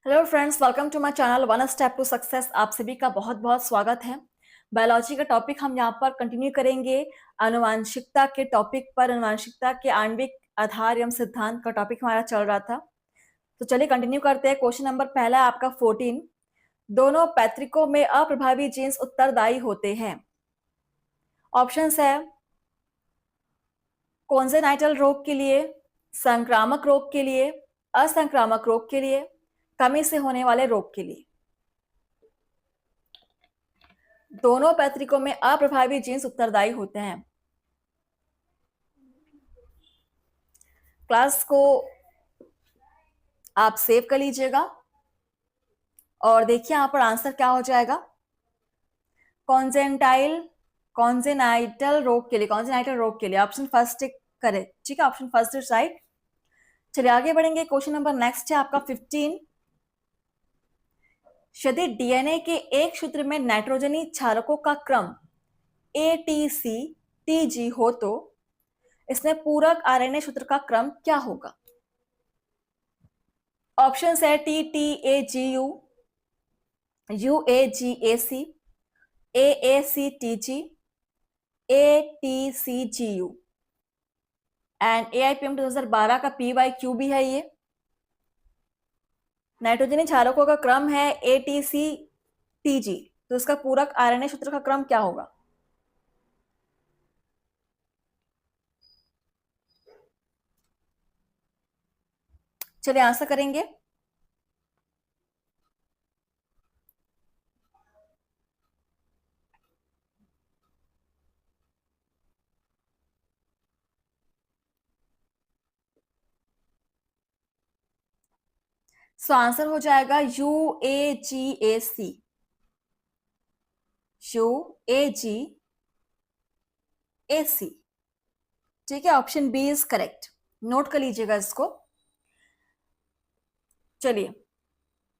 Hello friends, welcome to my channel one step to success. आप सभी का बहुत बहुत स्वागत है। बायोलॉजी का टॉपिक हम यहाँ पर कंटिन्यू करेंगे। आनुवांशिकता के टॉपिक पर आनुवांशिकता के आणविक आधार एवं सिद्धांत का टॉपिक हमारा चल रहा था। तो चलिए कंटिन्यू करते हैं। क्वेश्चन नंबर पहला है आपका 14। दोनों पैतृकों में अप्रभावी जीन्स उत्तरदायी होते हैं। ऑप्शंस है कॉन्जेनाइटल रोग के लिए, संक्रामक रोग के लिए, असंक्रामक रोग के लिए, कमी से होने वाले रोग के लिए। दोनों पैतृकों में अप्रभावी जीन्स उत्तरदायी होते हैं। क्लास को आप सेव कर लीजिएगा और देखिए यहां पर आंसर क्या हो जाएगा। कॉन्जेनाइटल रोग के लिए ऑप्शन फर्स्ट करें। ठीक है, ऑप्शन फर्स्ट इज राइट। चलिए आगे बढ़ेंगे। क्वेश्चन नंबर नेक्स्ट है आपका 15। यदि डीएनए के एक सूत्र में नाइट्रोजनी क्षारकों का क्रम ATC TG हो तो इसमें पूरक आरएनए सूत्र का क्रम क्या होगा। ऑप्शन है TTAGU, UAGAC, AACTG, ATCGU and AIPM 2012 का PYQ भी है। ये नाइट्रोजनी क्षारकों का क्रम है ATCTG, तो इसका पूरक आरएनए सूत्र का क्रम क्या होगा। चलिए आंसर करेंगे। सो आंसर हो जाएगा UAGAC। UAGAC। ठीक है, option B is correct. Note कर लीजिएगा इसको। चलिए,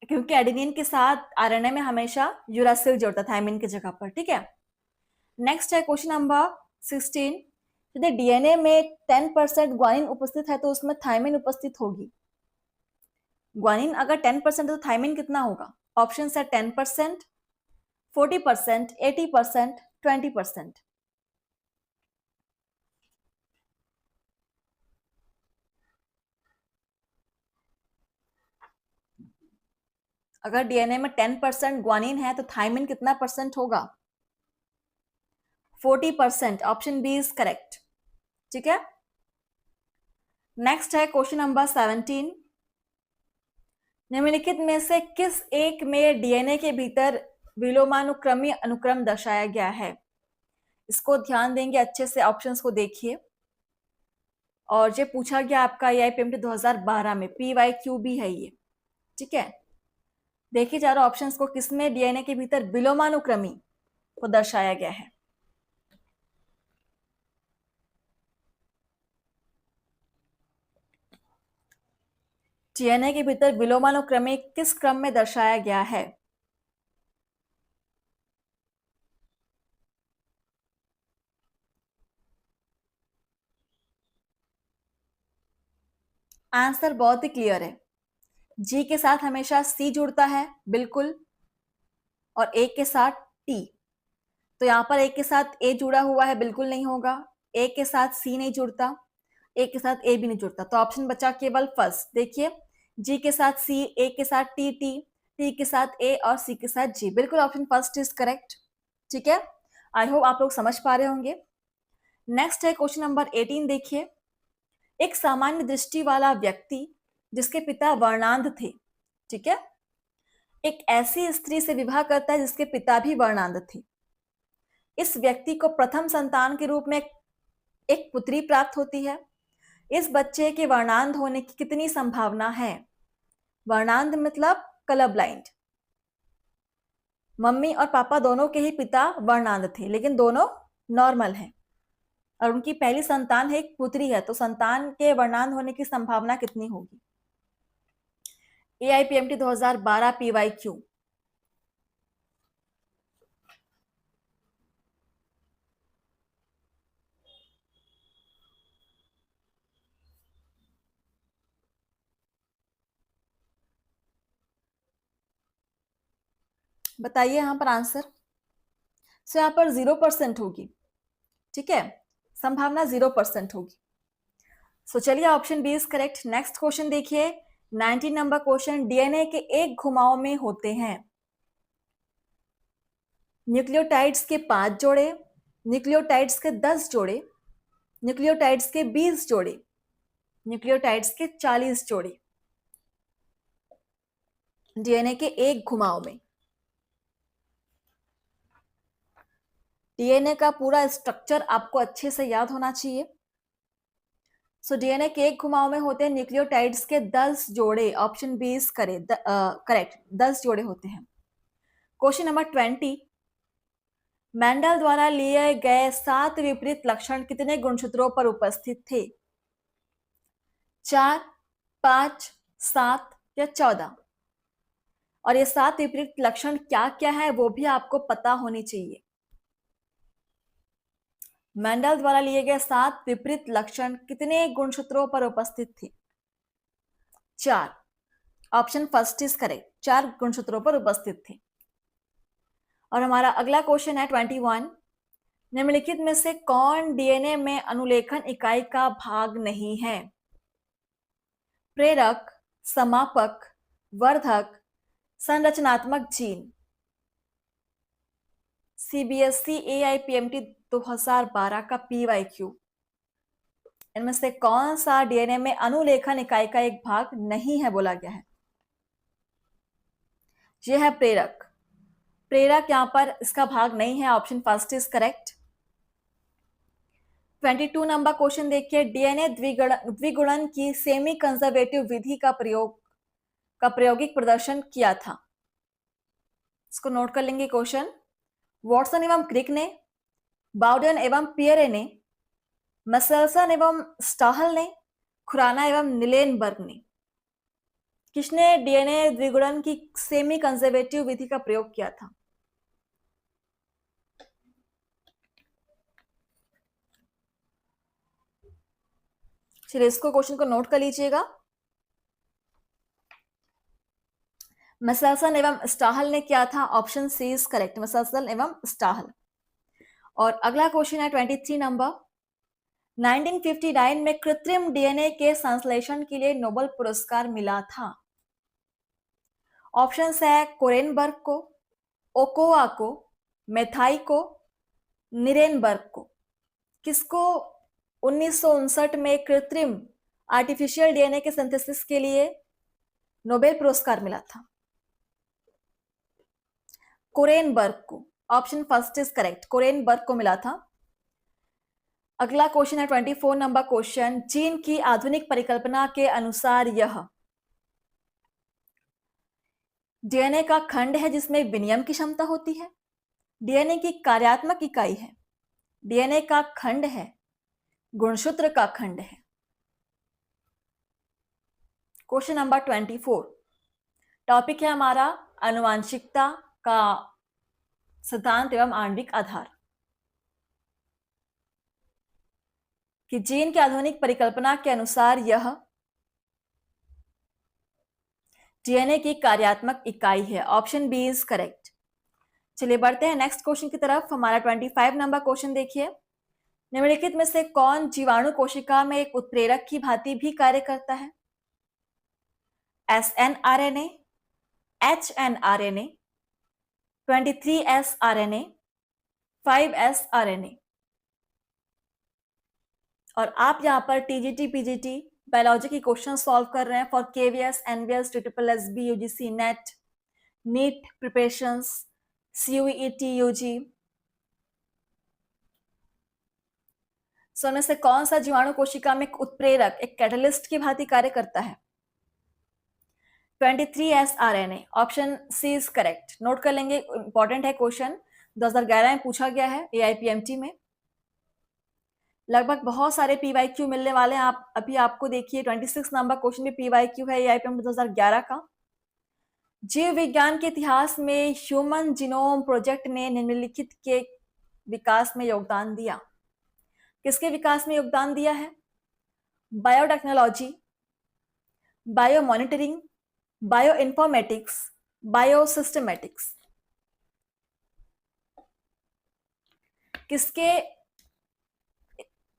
क्योंकि एडेनिन के साथ आरएनए में हमेशा यूरासिल जोड़ता था थायमिन की जगह पर। ठीक है, नेक्स्ट है क्वेश्चन नंबर 16। यदि डीएनए में 10% ग्वानिन उपस्थित है तो उसमें थायमिन उपस्थित होगी। ग्वानिन अगर 10% है तो थायमिन कितना होगा। ऑप्शन है 10%, 40%, 80%, 20%। अगर डीएनए में 10% ग्वानिन है तो थायमिन कितना परसेंट होगा। 40%। Option B is correct. ठीक है, नेक्स्ट है क्वेश्चन नंबर 17। निम्नलिखित में से किस एक में डीएनए के भीतर विलोमानुक्रमी अनुक्रम दर्शाया गया है। इसको ध्यान देंगे अच्छे से, ऑप्शंस को देखिए। और ये पूछा गया आपका AIPMT 2012 में, PYQ भी है ये। ठीक है, देखिए चारों ऑप्शंस को, किसमें डीएनए के भीतर विलोमानुक्रमी को दर्शाया गया है। डीएनए के भीतर विलोमानुक्रमी किस क्रम में दर्शाया गया है। आंसर बहुत ही क्लियर है। जी के साथ हमेशा सी जुड़ता है बिल्कुल, और ए के साथ टी। तो यहां पर ए के साथ ए जुड़ा हुआ है, बिल्कुल नहीं होगा। ए के साथ सी नहीं जुड़ता, ए के साथ ए भी नहीं जुड़ता, तो ऑप्शन बचा केवल फर्स्ट। देखिए, जी के साथ सी, ए के साथ टी, टी के साथ ए और सी के साथ जी। बिल्कुल ऑप्शन फर्स्ट इज करेक्ट। ठीक है, आई होप आप लोग समझ पा रहे होंगे। नेक्स्ट है क्वेश्चन नंबर 18। देखिए, एक सामान्य दृष्टि वाला व्यक्ति जिसके पिता वर्णांध थे, ठीक है, एक ऐसी स्त्री से विवाह करता है जिसके पिता भी वर्णांध थे। इस व्यक्ति को प्रथम संतान के रूप में एक पुत्री प्राप्त होती है। इस बच्चे के वर्णांध होने की कितनी संभावना है। वर्णांध मतलब कलर ब्लाइंड। मम्मी और पापा दोनों के ही पिता वर्णांध थे, लेकिन दोनों नॉर्मल हैं और उनकी पहली संतान है, एक पुत्री है, तो संतान के वर्णांध होने की संभावना कितनी होगी। AIPMT 2012 PYQ। बताइए यहाँ पर आंसर। सो यहाँ पर 0% होगी, ठीक है, संभावना 0% होगी। सो चलिए option B is correct. Next question देखिए, 19 नंबर क्वेश्चन, डीएनए के एक घुमाव में होते हैं न्यूक्लियोटाइड्स के 5 जोड़े, न्यूक्लियोटाइड्स के 10 जोड़े, न्यूक्लियोटाइड्स के 20 जोड़े, न्यूक्लियोटाइड्स के 40 जोड़े। डीएनए के एक घुमाव में। डीएनए का पूरा स्ट्रक्चर आपको अच्छे से याद होना चाहिए। सो डीएनए के एक घुमाव में होते हैं न्यूक्लियोटाइड्स के 10 जोड़े। ऑप्शन बी इज करेक्ट, 10 जोड़े होते हैं। क्वेश्चन नंबर 20, मेंडल द्वारा लिए गए 7 विपरीत लक्षण कितने गुणसूत्रों पर उपस्थित थे? 4, 5, 7 या 14? और ये 7 विपरीत लक्षण क्या क्या है वो भी आपको पता होनी चाहिए। मेंडल द्वारा लिए गए 7 विपरीत लक्षण कितने गुणसूत्रों पर उपस्थित थे? 4। ऑप्शन फर्स्ट इज करेक्ट, 4 गुणसूत्रों पर उपस्थित थे। और हमारा अगला क्वेश्चन है 21, निम्नलिखित में से कौन डीएनए में अनुलेखन इकाई का भाग नहीं है? प्रेरक, समापक, वर्धक, संरचनात्मक जीन। सीबीएसई एआईपीएमटी 2012 का पीवाईक्यू, इनमें से कौन सा डीएनए में अनुलेखन इकाई का एक भाग नहीं है बोला गया है? यह है प्रेरक। प्रेरक यहां पर इसका भाग नहीं है। Option first is correct. 22 number question देखिए, डीएनए द्विगुणन की सेमी कंजर्वेटिव विधि का प्रायोगिक प्रदर्शन किया था। इसको नोट कर लेंगे क्वेश्चन। वॉटसन एवं क्रिक ने, बाउडन एवं पियरे ने, मसेल्सन एवं स्टाहल ने, खुराना एवं निलेनबर्ग ने। किसने डीएनए द्विगुणन की सेमी कंजर्वेटिव विधि का प्रयोग किया था? चलिए इसको क्वेश्चन को नोट कर लीजिएगा। मसेल्सन एवं स्टाहल ने किया था। ऑप्शन सी इज करेक्ट, मसेल्सन एवं स्टाहल। और अगला क्वेश्चन है 23 नंबर, 1959 में कृत्रिम डीएनए के संश्लेषण के लिए नोबेल पुरस्कार मिला था। ऑप्शंस है कोरेनबर्ग को, ओकोआ को, मेथाई को, निरेनबर्ग को। किसको 1959 में कृत्रिम आर्टिफिशियल डीएनए के सिंथेसिस के लिए नोबेल पुरस्कार मिला था? कोरेनबर्ग को। ऑप्शन फर्स्ट इज करेक्ट, कोरेनबर्ग को मिला था। अगला क्वेश्चन है 24 नंबर क्वेश्चन, जीन की आधुनिक परिकल्पना के अनुसार यह डीएनए का खंड है जिसमें विनिमय की क्षमता होती है, डीएनए की कार्यात्मक इकाई है, डीएनए का खंड है, गुणसूत्र का खंड है। क्वेश्चन नंबर 24, टॉपिक है हमारा आनुवांशिकता का सिद्धांत एवं आणविक आधार। कि जीन की आधुनिक परिकल्पना के अनुसार यह डीएनए की कार्यात्मक इकाई है। Option B is correct. चलिए बढ़ते हैं नेक्स्ट क्वेश्चन की तरफ। हमारा 25 नंबर क्वेश्चन देखिए, निम्नलिखित में से कौन जीवाणु कोशिका में एक उत्प्रेरक की भांति भी कार्य करता है? SNRNA, HNRNA, 23sRNA, 5sRNA। और आप यहां पर टीजीटी पीजीटी बायोलॉजी की क्वेश्चन सॉल्व कर रहे हैं for KVS, NVS, SSSB, UGC NET, NEET preparations, CUET, UG. So इनमें से कौन सा जीवाणु कोशिका में एक उत्प्रेरक, एक कैटलिस्ट की भांति कार्य करता है? 23sRNA। Option C is correct. Note कर लेंगे, इंपॉर्टेंट है क्वेश्चन, 2011 में पूछा गया है एआईपीएमटी में। लगभग बहुत सारे पीवाईक्यू मिलने वाले हैं। आप अभी आपको देखिए 26 नंबर क्वेश्चन में पीवाईक्यू है एआईपीएमटी 2011 का। जीव विज्ञान के इतिहास में ह्यूमन जीनोम प्रोजेक्ट ने निम्नलिखित के विकास में योगदान दिया। किसके विकास में योगदान दिया है? Biotechnology, bio monitoring, bio informatics, bio systematics. किसके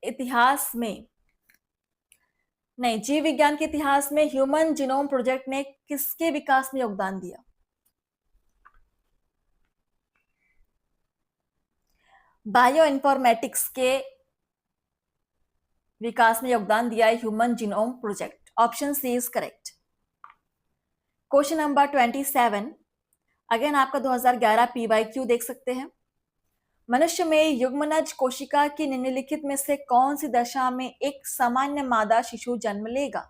इतिहास में, नहीं, जीव विज्ञान के इतिहास में ह्यूमन जीनोम प्रोजेक्ट ने किसके विकास में योगदान दिया? बायो इन्फॉर्मेटिक्स के विकास में योगदान दिया है human genome project. Option C is correct. Question number 27, again आपका 2011 PYQ देख सकते हैं। मनुष्य में युग्मनज कोशिका की निम्नलिखित में से कौन सी दशा में एक सामान्य मादा शिशु जन्म लेगा?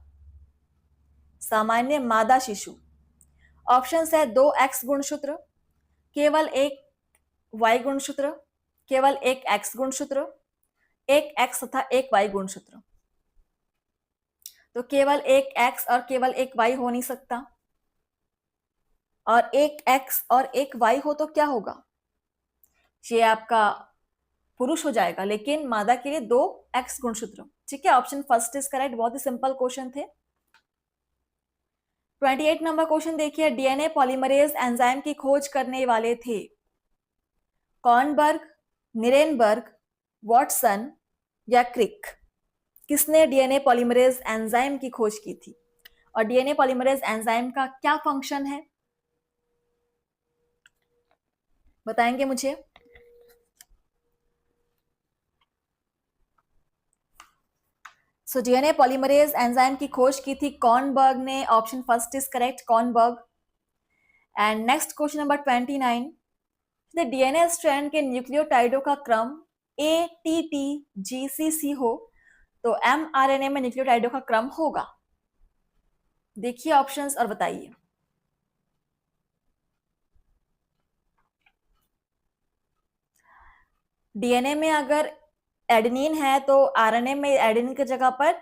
सामान्य मादा शिशु। ऑप्शन है 2 X गुणसूत्र, केवल एक Y गुणसूत्र, केवल एक X गुणसूत्र, एक X तथा एक Y गुणसूत्र। तो केवल एक X और केवल एक Y हो नहीं सकता, और एक X और एक Y हो तो क्या होगा? ये आपका पुरुष हो जाएगा, लेकिन मादा के लिए 2 X गुणसूत्र। ठीक है, ऑप्शन फर्स्ट इज करेक्ट। बहुत ही सिंपल क्वेश्चन थे। 28 नंबर क्वेश्चन देखिए, डीएनए पॉलीमरेज एंजाइम की खोज करने वाले थे कॉर्नबर्ग, निरेनबर्ग, वॉटसन या क्रिक। किसने डीएनए पॉलीमरेज एंजाइम की खोज की थी? और डीएनए पॉलीमरेज एंजाइम का क्या फंक्शन है, बताएंगे मुझे? सो डीएनए पॉलीमरेज एंजाइम की खोज की थी कॉर्नबर्ग ने। Option first is correct, Kornberg. And next question number 29, the DNA strand के न्यूक्लियोटाइडों का क्रम ATTGCC हो तो mRNA में न्यूक्लियोटाइडों का क्रम होगा। देखिए ऑप्शंस और बताइए। डीएनए में अगर एडेनिन है तो आरएनए में एडेनिन की जगह पर,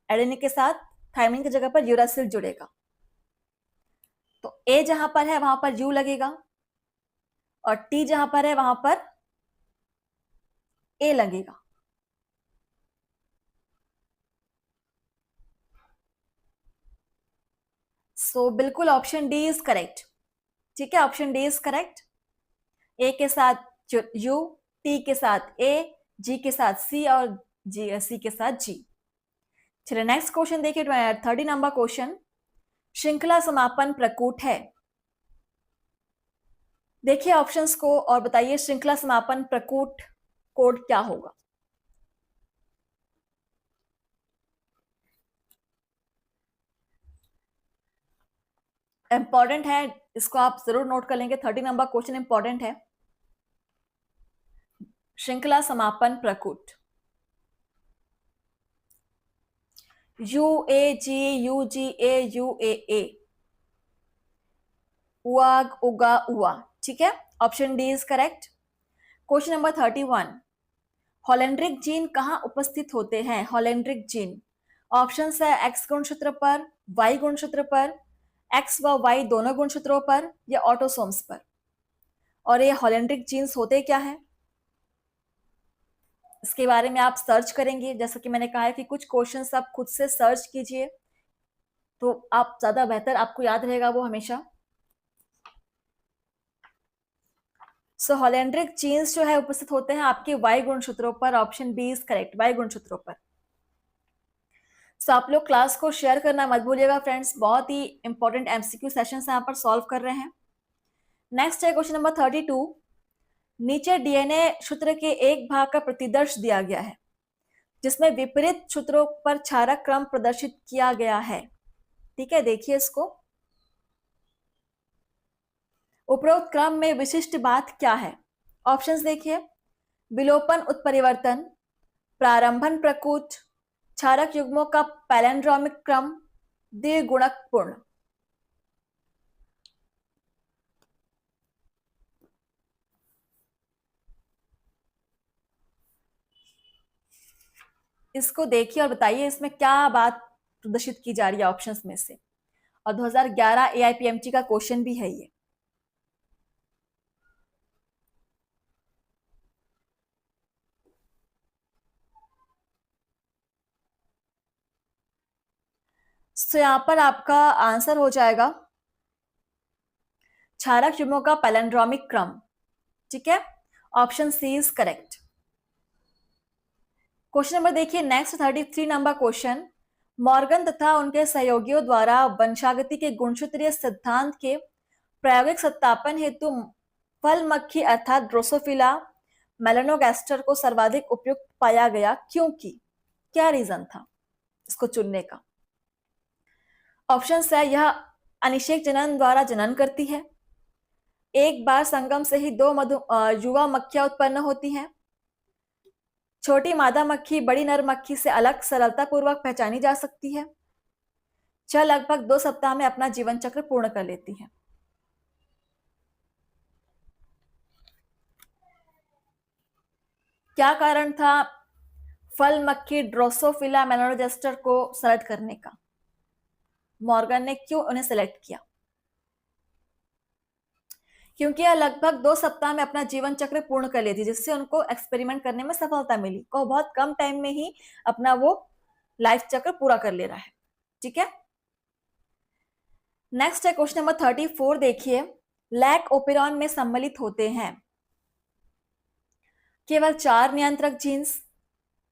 एडेनिन के साथ थाइमिन की जगह पर यूरासिल जुड़ेगा। तो ए जहां पर है वहां पर यू लगेगा, और टी जहां पर है वहां पर ए लगेगा। सो बिल्कुल ऑप्शन डी इज करेक्ट। ठीक है, ऑप्शन डी इज करेक्ट। ए के साथ यू, टी के साथ ए, जी के साथ सी, और सी के साथ जी। चलिए नेक्स्ट क्वेश्चन देखिए, 30 नंबर क्वेश्चन, श्रृंखला समापन प्रकूट है। देखिए ऑप्शंस को और बताइए श्रृंखला समापन प्रकूट कोड क्या होगा? इंपॉर्टेंट है, इसको आप जरूर नोट कर लेंगे। 30 नंबर क्वेश्चन इंपॉर्टेंट है। श्रृंखला समापन प्रकूट UAG UGA UAA, उआग उगा उआ। ठीक है, option D is correct. Question number 31, holandric gene कहां उपस्थित होते हैं? Holandric gene. ऑप्शन है एक्स गुणसूत्र पर, वाई गुणसूत्र पर, एक्स व वाई दोनों गुणसूत्रों पर, या ऑटोसोम्स पर। और ये हॉलेंड्रिक जीन्स होते क्या है, इसके बारे में आप सर्च करेंगे। जैसा कि मैंने कहा है कि कुछ क्वेश्चंस आप खुद से सर्च कीजिए तो आप ज्यादा बेहतर, आपको याद रहेगा वो हमेशा। सो हॉलेंड्रिक जीन्स जो है उपस्थित होते हैं आपके वाई गुणसूत्रों पर। Option B is correct, Y गुणसूत्रों पर। सो आप लोग क्लास को शेयर करना मत भूलिएगा फ्रेंड्स, बहुत ही इंपॉर्टेंट MCQ सेशंस यहाँ पर सॉल्व कर रहे हैं। नेक्स्ट है क्वेश्चन नंबर 32, नीचे डीएनए सूत्र के एक भाग का प्रतिदर्श दिया गया है जिसमें विपरीत सूत्रों पर क्षारक क्रम प्रदर्शित किया गया है। ठीक है, देखिए इसको। उपरोक्त क्रम में विशिष्ट बात क्या है? ऑप्शंस देखिए, विलोपन उत्परिवर्तन, प्रारंभन प्रकूट, क्षारक युग्मों का पैलेंड्रोमिक क्रम, द्विगुणक पूर्ण। इसको देखिए और बताइए इसमें क्या बात प्रदर्शित की जा रही है ऑप्शंस में से। और 2011 AIPMT का क्वेश्चन भी है ये। तो यहां पर आपका आंसर हो जाएगा क्षारक युग्मों का पैलेंड्रोमिक क्रम। ठीक है, option C is correct. Question number देखिए नेक्स्ट 33 नंबर क्वेश्चन। मॉर्गन तथा उनके सहयोगियों द्वारा वंशागति के गुणसूत्रीय सिद्धांत के प्रायोगिक सत्यापन हेतु फल मक्खी अर्थात ड्रोसोफिला मेलानोगास्टर को सर्वाधिक उपयुक्त पाया गया, क्योंकि क्या रीजन था इसको चुनने का? ऑप्शन है, यह अनिषेक जनन द्वारा जनन करती है, एक बार संगम से ही दो युवा मक्खियां उत्पन्न होती हैं, छोटी मादा मक्खी बड़ी नर मक्खी से अलग सरलता पूर्वक पहचानी जा सकती है, यह लगभग 2 सप्ताह में अपना जीवन चक्र पूर्ण कर लेती है। क्या कारण था फल मक्खी ड्रोसोफिला मेलानोगास्टर को सेलेक्ट करने का? मॉर्गन ने क्यों उन्हें सेलेक्ट किया? क्योंकि यह लगभग 2 सप्ताह में अपना जीवन चक्र पूर्ण कर लेती, जिससे उनको एक्सपेरिमेंट करने में सफलता मिली। को बहुत कम टाइम में ही अपना वो लाइफ चक्र पूरा कर ले रहा है। ठीक है, नेक्स्ट है क्वेश्चन नंबर 34। देखिए, लैक ओपेरॉन में सम्मिलित होते हैं केवल 4 नियंत्रक जीन्स,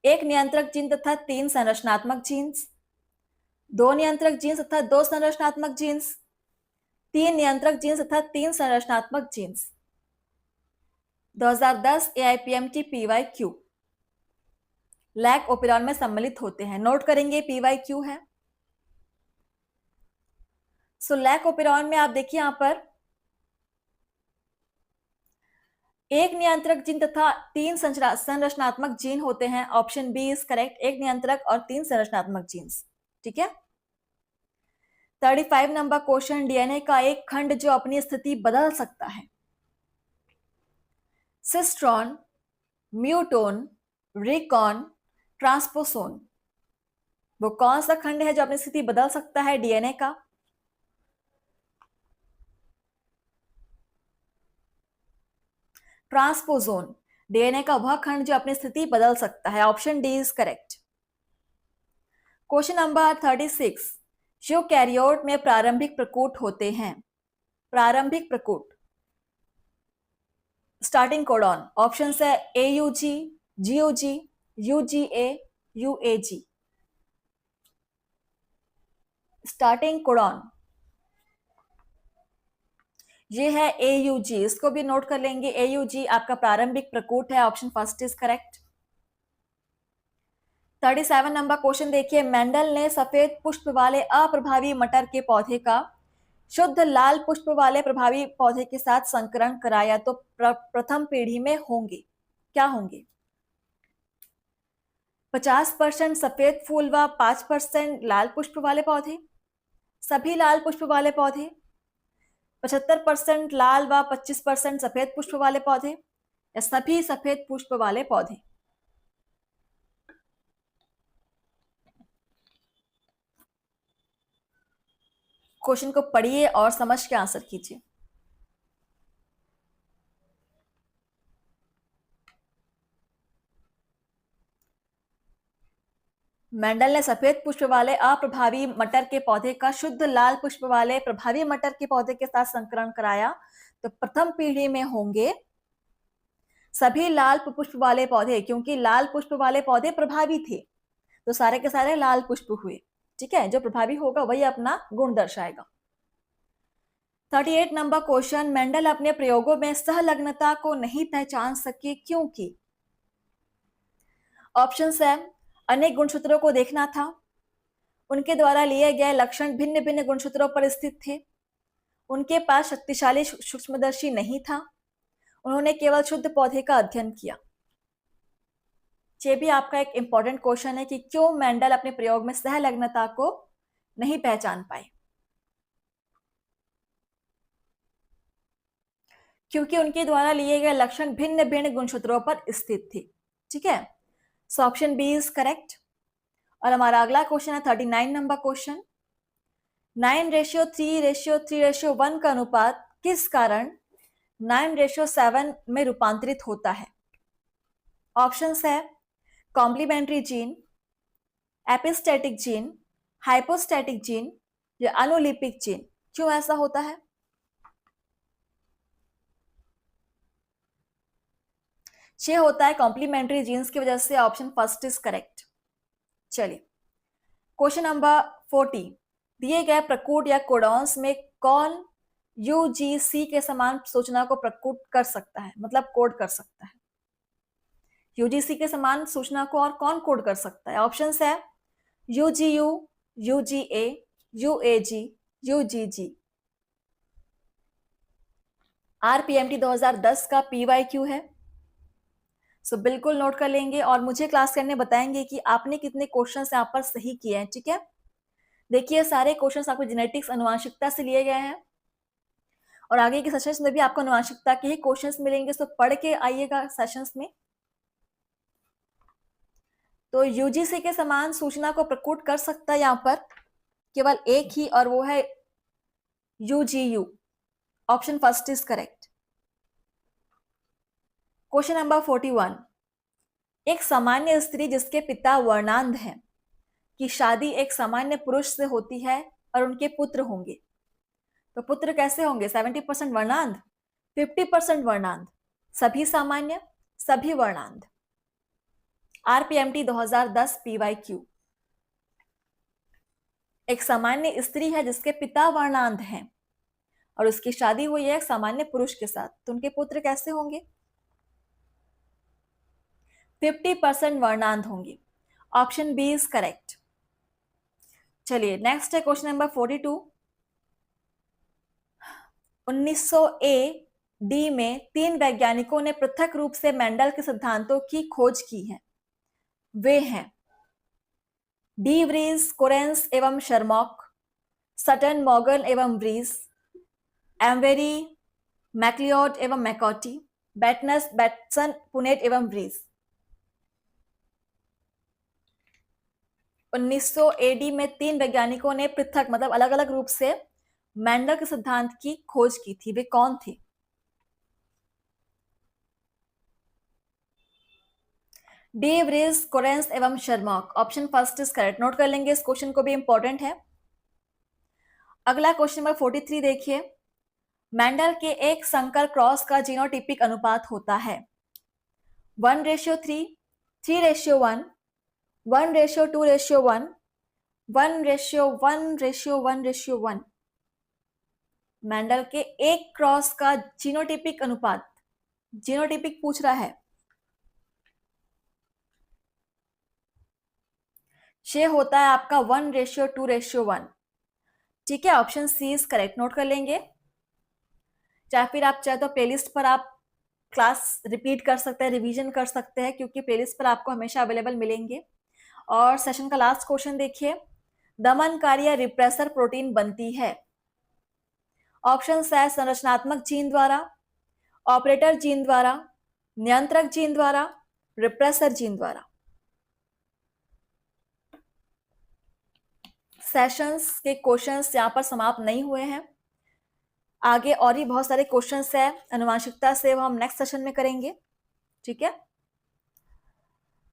1 नियंत्रक जीन तथा 3 संरचनात्मक जीन्स, 2 नियंत्रक जीन्स तथा 2 संरचनात्मक जीन्स, 3 नियंत्रक जीन्स तथा 3 संरचनात्मक genes. 2010 AIPMT PYQ lac operon में सम्मिलित होते हैं। नोट करेंगे PYQ है। सो लैक ओपेरॉन में आप देखिए यहां पर 1 नियंत्रक जीन तथा 3 संरचनात्मक जीन होते हैं। ऑप्शन बी इज करेक्ट, 1 नियंत्रक और 3 संरचनात्मक जीन्स। ठीक है, 35 नंबर क्वेश्चन। डीएनए का एक खंड जो अपनी स्थिति बदल सकता है, सिस्ट्रॉन, म्यूटोन, रिकॉन, ट्रांसपोसोन, वो कौन सा खंड है जो अपनी स्थिति बदल सकता है डीएनए का? ट्रांसपोजोन, डीएनए का वह खंड जो अपनी स्थिति बदल सकता है। Option D is correct. Question number 36। Eukaryote में प्रारंभिक प्रकूट होते हैं। प्रारंभिक प्रकूट, स्टार्टिंग कोडॉन। ऑप्शन है AUG, GUG, UGA, UAG। Starting codon ये है AUG, इसको भी नोट कर लेंगे। AUG आपका प्रारंभिक प्रकूट है। Option first is correct. 37 number question देखिए, मेंडल ने सफेद पुष्प वाले अप्रभावी मटर के पौधे का शुद्ध लाल पुष्प वाले प्रभावी पौधे के साथ संकरण कराया तो प्रथम पीढ़ी में होंगे, क्या होंगे? 50% सफेद फूल व 5% लाल पुष्प वाले पौधे, सभी लाल पुष्प वाले पौधे, 75% लाल व 25% सफेद पुष्प वाले पौधे, या सभी सफेद पुष्प वाले पौधे? क्वेश्चन को पढ़िए और समझ के आंसर कीजिए। मेंडल ने सफेद पुष्प वाले अप्रभावी मटर के पौधे का शुद्ध लाल पुष्प वाले प्रभावी मटर के पौधे के साथ संकरण कराया तो प्रथम पीढ़ी में होंगे सभी लाल पुष्प वाले पौधे, क्योंकि लाल पुष्प वाले पौधे प्रभावी थे तो सारे के सारे लाल पुष्प हुए। ठीक है, जो प्रभावी होगा वही अपना गुण दर्शाएगा। 38 नंबर क्वेश्चन। मेंडल अपने प्रयोगों में सहलग्नता को नहीं पहचान सके, क्योंकि? ऑप्शन है, अनेक गुणसूत्रों को देखना था, उनके द्वारा लिए गए लक्षण भिन्न भिन्न गुणसूत्रों पर स्थित थे, उनके पास शक्तिशाली सूक्ष्मदर्शी नहीं था, उन्होंने केवल शुद्ध पौधे का अध्ययन किया। ये भी आपका एक इंपॉर्टेंट क्वेश्चन है कि क्यों मेंडल अपने प्रयोग में सहलग्नता को नहीं पहचान पाए? क्योंकि उनके द्वारा लिए गए लक्षण भिन्न भिन्न गुणसूत्रों पर स्थित थे। ठीक है, so option B is correct. और हमारा अगला क्वेश्चन है 39 नंबर क्वेश्चन। 9:3:3:1 का अनुपात किस कारण 9:7 में रूपांतरित होता है? ऑप्शंस है, complementary gene, epistatic gene, hypostatic gene, या अनुलिपिक जीन। क्यों ऐसा होता है? 6 होता है कॉम्प्लीमेंट्री जीन्स की वजह से, ऑप्शन फर्स्ट इज करेक्ट। चलिए क्वेश्चन नंबर 40, दिए गए प्रकूट या कोडॉन्स में कौन यूजीसी के समान सूचना को प्रकूट कर सकता है, मतलब कोड कर सकता है। यूजीसी के समान सूचना को और कौन कोड कर सकता है? ऑप्शंस है यूजीयू, यूजीए, यूएजी, यूजीजी। आरपीएमटी 2010 का पीवाईक्यू है, सो बिल्कुल नोट कर लेंगे और मुझे क्लास करने बताएंगे कि आपने कितने क्वेश्चंस यहाँ पर सही किए हैं। ठीक है, देखिए सारे क्वेश्चंस आपको जेनेटिक्स अनुवांशिकता से लिए गए हैं और आगे के सेशंस में भी आपको अनुवांशिकता के ही क्वेश्चंस मिलेंगे, सो पढ़ के आइएगा सेशंस में। तो यूजीसी के समान सूचना को प्रकट कर सकता है यहाँ पर केवल एक ही, और वो है यूजीयू। Option first is correct. Question number 41, एक सामान्य स्त्री जिसके पिता वर्णांध हैं की शादी एक सामान्य पुरुष से होती है और उनके पुत्र होंगे, तो पुत्र कैसे होंगे? 70% वर्णांध, 50% वर्णांध, सभी सामान्य, सभी वर्णांध। आरपीएमटी 2010 पीवाईक्यू। एक सामान्य स्त्री है जिसके पिता वर्णांध हैं और उसकी शादी हुई है एक सामान्य पुरुष के साथ, तो उनके पुत्र कैसे होंगे? 50% वर्णांध होंगे। Option B is correct. चलिए नेक्स्ट है क्वेश्चन नंबर 42, 1900 डी में 3 वैज्ञानिकों ने पृथक रूप से मेंडल के सिद्धांतों की खोज की है। वे हैं डी व्रीज, कोरेंस एवं शर्मॉक, सटन, मॉर्गन एवं व्रीज, एम्वेरी, मैक्लियोड एवं मैकॉटी, बैटनस, बैटसन, पुनेट एवं व्रीज। 1900 एडी में 3 वैज्ञानिकों ने पृथक मतलब अलग अलग रूप से मेंडल के सिद्धांत की खोज की थी, वे कौन थे? डी व्रीज, कोरेंस एवं Tschermak. Option first is correct. Note कर लेंगे, इस क्वेश्चन को भी इंपॉर्टेंट है। अगला क्वेश्चन नंबर 43 देखिए, मेंडल के एक संकर क्रॉस का जीनोटिपिक अनुपात होता है 1:3, 3:1, 1:2:1, 1:1:1:1। मेंडल के एक क्रॉस का जीनोटिपिक अनुपात, जीनोटिपिक पूछ रहा है, ये होता है आपका 1:2:1। ठीक है, option C is correct. Note कर लेंगे, चाहे फिर आप चाहे तो प्लेलिस्ट पर आप क्लास रिपीट कर सकते हैं, रिवीजन कर सकते हैं, क्योंकि प्लेलिस्ट पर आपको हमेशा अवेलेबल मिलेंगे। और सेशन का लास्ट क्वेश्चन देखिए, दमनकारी या रिप्रेसर प्रोटीन बनती है। ऑप्शन है संरचनात्मक जीन द्वारा, ऑपरेटर जीन द्वारा, नियंत्रक जीन द्वारा, रिप्रेसर जीन द्वारा। सेशंस के क्वेश्चंस यहाँ पर समाप्त नहीं हुए हैं, आगे और भी बहुत सारे क्वेश्चंस है अनुवांशिकता से, वो हम नेक्स्ट सेशन में करेंगे। ठीक है,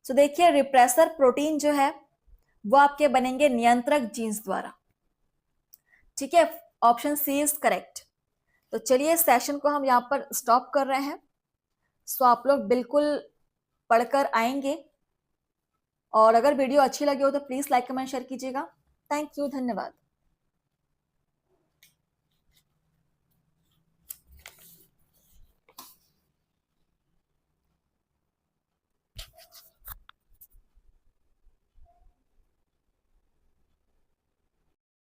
तो देखिए रिप्रेसर प्रोटीन जो है वो आपके बनेंगे नियंत्रक जीन्स द्वारा। ठीक है, ऑप्शन सी इज करेक्ट। तो चलिए सेशन को हम यहाँ पर स्टॉप कर रहे हैं। सो आप लोग बिल्कुल पढ़कर आएंगे, और अगर वीडियो अच्छी लगी हो तो प्लीज लाइक कमेंट शेयर कीजिएगा। थैंक यू, धन्यवाद।